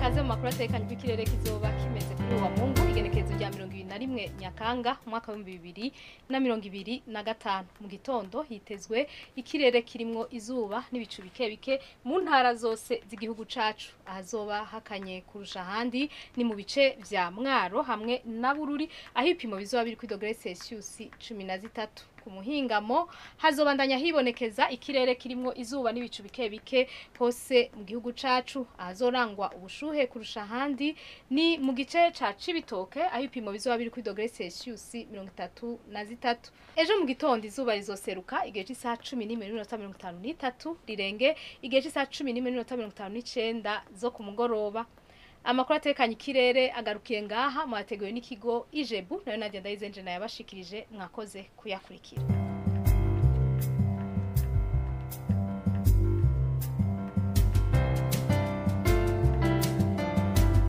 kaze mu makuru atekanye kw'ikirere kizoba kimeze kuri wa Mungu igenekerezo rya 21 Nyakanga mwaka wa 2025 mu gitondo hitezwe ikirere kirimwo izuba n'ibicu bike bike mu ntara zose z'igihugu cacu ahazoba hakanye kurusha handi ni mu bice vya Mwaro hamwe na Bururi aho ipimo bizoba biri kuri degrees Celsius 13 ku muhingamo hazobandanya hibonekeza ikirere kirimwo izuba n'ibicu bike bike hose mu gihugu cacu ahazorangwa ubushuhe kurusha handi ni mu gice ca Cibitoke aho ipimo bizoba biri kuri degrees Celsius 33 ejo mu gitondo izuba rizoseruka igihe cy'isaha 11:53 rirenge igihe cy'isaha 11:59 zo ku mugoroba. Amakuru atekanye ikirere agarukiye ngaha mu hateguwe n'ikigo Ijebu nayo Nadia Ndayizenje nayabashikirije mwakoze kuyakurikira.